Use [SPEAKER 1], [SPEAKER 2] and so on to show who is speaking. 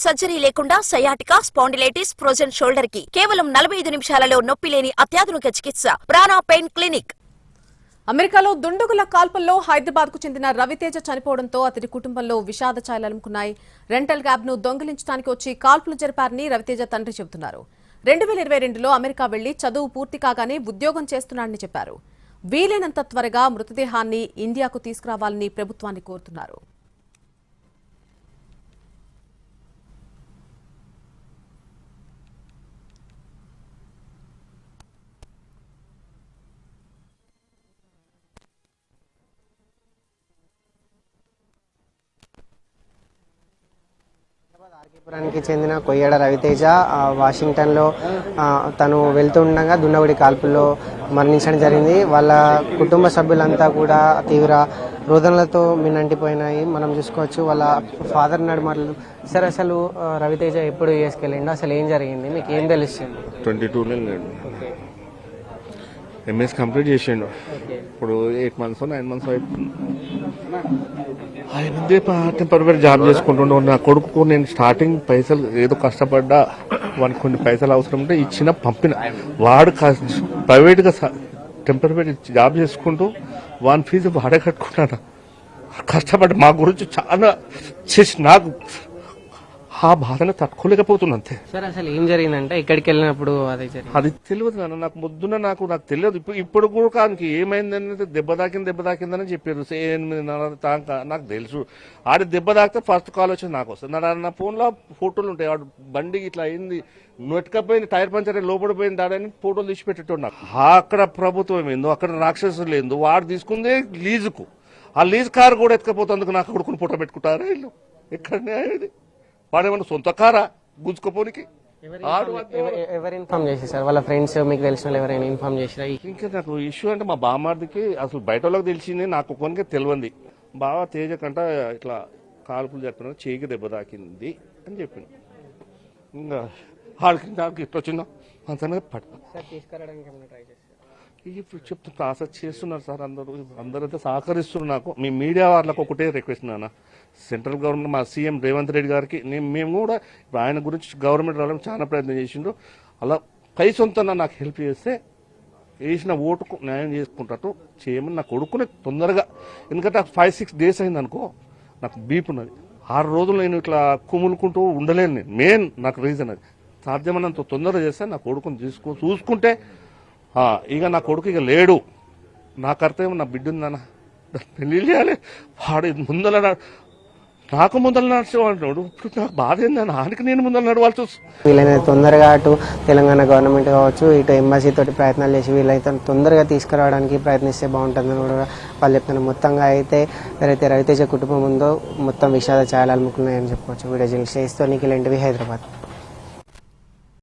[SPEAKER 1] Surgery లేకుండా sciatica, spondylitis, frozen shoulder కి కేవలం 45 నిమిషాలలో నొప్పి లేని అత్యాధునిక చికిత్స ప్రాణ పెయిన్ క్లినిక్.
[SPEAKER 2] అమెరికాలో దుండగుల కాల్పుల్లో హైదరాబాద్ కు చెందిన రవితేజ చనిపోవడంతో అతడి కుటుంబంలో విషాద ఛాయలు అలుముకున్నాయి. రెంటల్ క్యాబ్ ను దొంగిలించడానికి వచ్చి కాల్పులు జరిపారని రవితేజ తండ్రి చెబుతున్నారు. 2022లో అమెరికా వెళ్లి చదువు పూర్తి కాగానే ఉద్యోగం చేస్తున్నాడని చెప్పారు. వీలైనంత త్వరగా మృతదేహాన్ని ఇండియాకు తీసుకురావాలని ప్రభుత్వాన్ని కోరుతున్నారు.
[SPEAKER 3] ఆర్కేపురానికి చెందిన కొయ్యాడ రవితేజ వాషింగ్టన్లో తను వెళ్తుండగా దుండగుడి కాల్పుల్లో మరణించడం జరిగింది. వాళ్ళ కుటుంబ సభ్యులంతా కూడా తీవ్ర రోదనలతో మిన్నంటిపోయినాయి. మనం చూసుకోవచ్చు. వాళ్ళ ఫాదర్ నడుమర్లు సార్, అసలు రవితేజ ఎప్పుడు వేసుకెళ్ళిండు, అసలు ఏం జరిగింది, మీకు ఏం తెలుస్తుంది?
[SPEAKER 4] 22 ఎంఎస్ కంప్లీట్ చేసిండు. ఇప్పుడు 8 months 9 months అయిపోతుంది. ఆయన టెంపరీ జాబ్ చేసుకుంటుండే. నా కొడుకు నేను స్టార్టింగ్ పైసలు ఏదో కష్టపడ్డా, వానికి కొన్ని పైసలు అవసరం ఉంటే ఇచ్చిన పంపిన. వాడు ప్రైవేట్గా టెంపరీ జాబ్ చేసుకుంటూ వాని ఫీజు వాడే కట్టుకున్నాడు. కష్టపడ్డా మా గురించి చాలా చేసి నాకు ఆ బాధను తట్టుకోలేకపోతున్నా అంతే.
[SPEAKER 3] సార్, అసలు ఏం జరిగిందంటే ఇక్కడికి వెళ్ళినప్పుడు
[SPEAKER 4] అది తెలియదు నాన్న. నాకు ముద్దున నాకు తెలియదు. ఇప్పుడు కూడా కానికి ఏమైందని దెబ్బ తాకిందని చెప్పారు. 8 దాకా నాకు తెలుసు. ఆడి దెబ్బ తాకితే ఫస్ట్ కాల్ వచ్చింది నాకు వస్తుంది. నా ఫోన్లో ఫోటోలు ఉంటాయి. వాడు బండి ఇట్లా అయింది, నెట్టుకపోయింది, టైర్ పంచర్ లోపడిపోయింది ఆడని ఫోటోలు తీసి పెట్టేటోడు నాకు. అక్కడ ప్రభుత్వం ఏందో, అక్కడ రాక్షసులు ఏందో, వాడు తీసుకుందే లీజుకు. ఆ లీజ్ కారు కూడా ఎత్తుకపోతుందుకు నాకు కొడుకుని ఫోటో పెట్టుకుంటారా వీళ్ళు? ఎక్కడనే ఇది వాడేమన్నా సొంత కారా గుంజుకోపోనికి?
[SPEAKER 3] ఎవరు ఇన్ఫార్మ్ చేసి సార్? వాళ్ళ ఫ్రెండ్స్, మీకు తెలిసిన ఎవరైనా ఇన్ఫార్మ్ చేసిరా?
[SPEAKER 4] ఇంకా నాకు ఇష్యూ అంటే మా బామ్మార్దికి అసలు బయట వాళ్ళకి తెలిసింది, నాకు కొనికి తెలియంది. బాగా తేజ కంట ఇట్లా కాల్పులు జరిపిన, చేయికి దెబ్బ తాకింది అని చెప్పింది. ఇంకా ఆడికి నాకు ఇట్లా వచ్చిందో అంతనే ఇప్పుడు చెప్తే ప్రాసెస్ చేస్తున్నారు సార్. అందరైతే సహకరిస్తున్నారు. నాకు మీ మీడియా వాళ్ళకు ఒకటే రిక్వెస్ట్ నాన్న, సెంట్రల్ గవర్నమెంట్ మా సీఎం రేవంత్ రెడ్డి గారికి మేము కూడా ఆయన గురించి గవర్నమెంట్ రావడానికి చాలా ప్రయత్నం చేసిండు. అలా కై సొంతంగా నాకు హెల్ప్ చేస్తే వేసిన ఓటుకు న్యాయం చేసుకుంటట్టు చేయమని నా కొడుకుని తొందరగా. ఎందుకంటే 5-6 days అయింది అనుకో, నాకు బీప్ ఉన్నది. 6 రోజులు నేను ఇట్లా కుములుకుంటూ ఉండలేను. నేను మెయిన్ నాకు రీజన్ అది. సాధ్యమైనంత తొందరగా చేస్తే నా కొడుకుని చూసుకుంటే ఇక నా కొడుకు ఇక లేడు. నా కర్తవ్యం, నా బిడ్డ ఉందన్న పెళ్లి చేయాలి. వాడు ముందల నాకు ముందర నడిచేవాడు. ఇప్పుడు నాకు బాధ ఏందని ఆయనకి నేను ముందర నడవాల్సి వస్తుంది.
[SPEAKER 3] వీళ్ళైతే తొందరగా అటు తెలంగాణ గవర్నమెంట్ కావచ్చు, ఇటు ఎంబసీ తోటి ప్రయత్నాలు చేసి వీళ్ళైతే తొందరగా తీసుకురావడానికి ప్రయత్నిస్తే బాగుంటుందని కూడా వాళ్ళు చెప్తున్నారు. మొత్తంగా అయితే ఎవరైతే రవితేజ కుటుంబం ఉందో మొత్తం విషాద ఛాయలు అలుముకున్నాయని చెప్పవచ్చు. Video journalist Nikhil, Hyderabad.